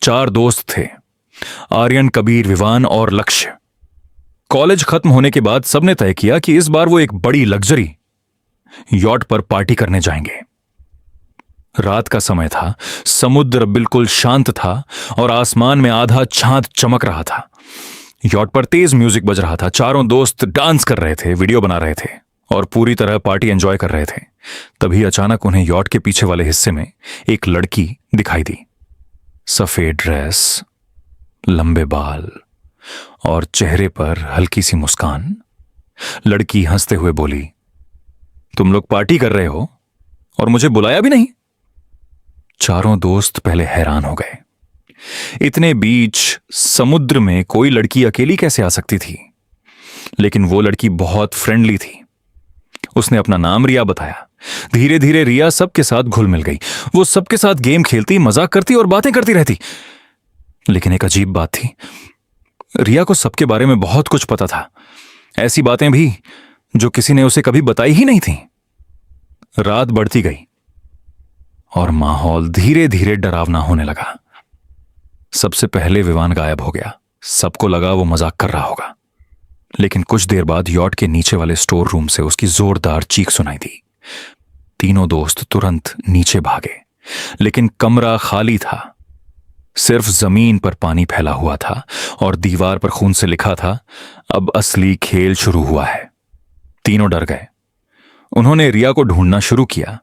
4 दोस्त थे, आर्यन, कबीर, विवान और लक्ष्य। कॉलेज खत्म होने के बाद सबने तय किया कि इस बार वो एक बड़ी लग्जरी यॉट पर पार्टी करने जाएंगे। रात का समय था, समुद्र बिल्कुल शांत था और आसमान में आधा चांद चमक रहा था। यॉट पर तेज म्यूजिक बज रहा था, चारों दोस्त डांस कर रहे थे, वीडियो बना रहे थे और पूरी तरह पार्टी एंजॉय कर रहे थे। तभी अचानक उन्हें यॉट के पीछे वाले हिस्से में एक लड़की दिखाई दी। सफेद ड्रेस, लंबे बाल और चेहरे पर हल्की सी मुस्कान। लड़की हंसते हुए बोली, तुम लोग पार्टी कर रहे हो और मुझे बुलाया भी नहीं। चारों दोस्त पहले हैरान हो गए। इतने बीच समुद्र में कोई लड़की अकेली कैसे आ सकती थी? लेकिन वो लड़की बहुत फ्रेंडली थी। उसने अपना नाम रिया बताया। धीरे धीरे रिया सबके साथ घुल मिल गई। वो सबके साथ गेम खेलती, मजाक करती और बातें करती रहती। लेकिन एक अजीब बात थी, रिया को सबके बारे में बहुत कुछ पता था, ऐसी बातें भी जो किसी ने उसे कभी बताई ही नहीं थी। रात बढ़ती गई और माहौल धीरे धीरे डरावना होने लगा। सबसे पहले विवान गायब हो गया। सबको लगा वो मजाक कर रहा होगा, लेकिन कुछ देर बाद यॉट के नीचे वाले स्टोर रूम से उसकी जोरदार चीख सुनाई दी। तीनों दोस्त तुरंत नीचे भागे, लेकिन कमरा खाली था। सिर्फ जमीन पर पानी फैला हुआ था और दीवार पर खून से लिखा था, अब असली खेल शुरू हुआ है। तीनों डर गए। उन्होंने रिया को ढूंढना शुरू किया,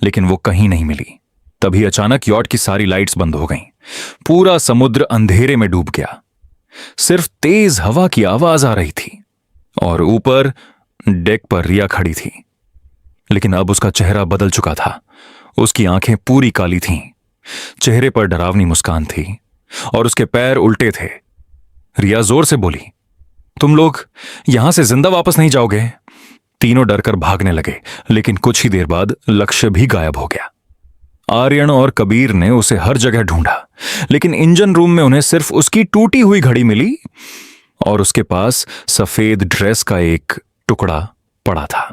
लेकिन वो कहीं नहीं मिली। तभी अचानक यॉट की सारी लाइट्स बंद हो गईं। पूरा समुद्र अंधेरे में डूब गया। सिर्फ तेज हवा की आवाज आ रही थी और ऊपर डेक पर रिया खड़ी थी। लेकिन अब उसका चेहरा बदल चुका था। उसकी आंखें पूरी काली थीं, चेहरे पर डरावनी मुस्कान थी और उसके पैर उल्टे थे। रिया जोर से बोली, तुम लोग यहां से जिंदा वापस नहीं जाओगे। तीनों डरकर भागने लगे, लेकिन कुछ ही देर बाद लक्ष्य भी गायब हो गया। आर्यन और कबीर ने उसे हर जगह ढूंढा, लेकिन इंजन रूम में उन्हें सिर्फ उसकी टूटी हुई घड़ी मिली और उसके पास सफेद ड्रेस का एक टुकड़ा पड़ा था।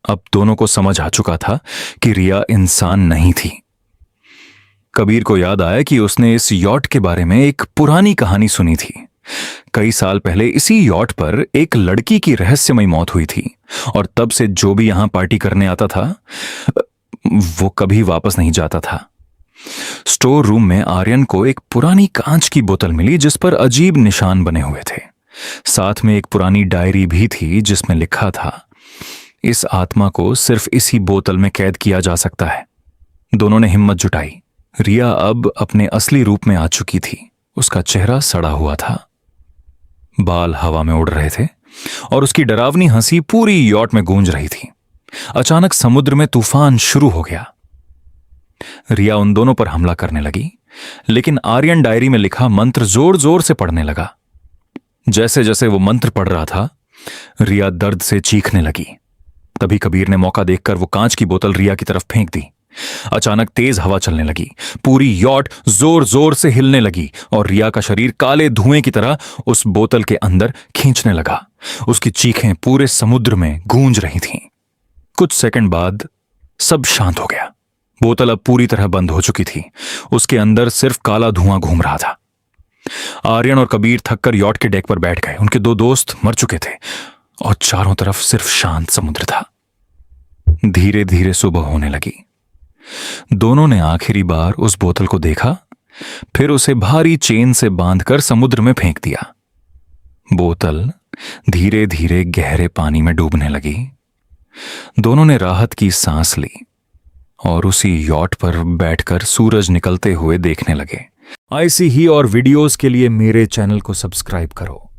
अब दोनों को समझ आ चुका था कि रिया इंसान नहीं थी। कबीर को याद आया कि उसने इस यॉट के बारे में एक पुरानी कहानी सुनी थी। कई साल पहले इसी यॉट पर एक लड़की की रहस्यमयी मौत हुई थी और तब से जो भी यहां पार्टी करने आता था वो कभी वापस नहीं जाता था। स्टोर रूम में आर्यन को एक पुरानी कांच की बोतल मिली जिस पर अजीब निशान बने हुए थे। साथ में एक पुरानी डायरी भी थी जिसमें लिखा था, इस आत्मा को सिर्फ इसी बोतल में कैद किया जा सकता है। दोनों ने हिम्मत जुटाई। रिया अब अपने असली रूप में आ चुकी थी। उसका चेहरा सड़ा हुआ था, बाल हवा में उड़ रहे थे और उसकी डरावनी हंसी पूरी यॉट में गूंज रही थी। अचानक समुद्र में तूफान शुरू हो गया। रिया उन दोनों पर हमला करने लगी, लेकिन आर्यन डायरी में लिखा मंत्र जोर जोर से पढ़ने लगा। जैसे जैसे वो मंत्र पढ़ रहा था, रिया दर्द से चीखने लगी। तभी कबीर ने मौका देखकर वो कांच की बोतल रिया की तरफ फेंक दी। अचानक तेज हवा चलने लगी, पूरी यॉट जोर जोर से हिलने लगी और रिया का शरीर काले धुएं की तरह उस बोतल के अंदर खींचने लगा। उसकी चीखें पूरे समुद्र में गूंज रही थीं। कुछ सेकंड बाद सब शांत हो गया। बोतल अब पूरी तरह बंद हो चुकी थी। उसके अंदर सिर्फ काला धुआं घूम रहा था। आर्यन और कबीर थककर यॉट के डेक पर बैठ गए। उनके 2 दोस्त मर चुके थे और चारों तरफ सिर्फ शांत समुद्र था। धीरे धीरे सुबह होने लगी। दोनों ने आखिरी बार उस बोतल को देखा, फिर उसे भारी चेन से बांधकर समुद्र में फेंक दिया। बोतल धीरे धीरे गहरे पानी में डूबने लगी। दोनों ने राहत की सांस ली और उसी यॉट पर बैठकर सूरज निकलते हुए देखने लगे। ऐसी ही और वीडियोस के लिए मेरे चैनल को सब्सक्राइब करो।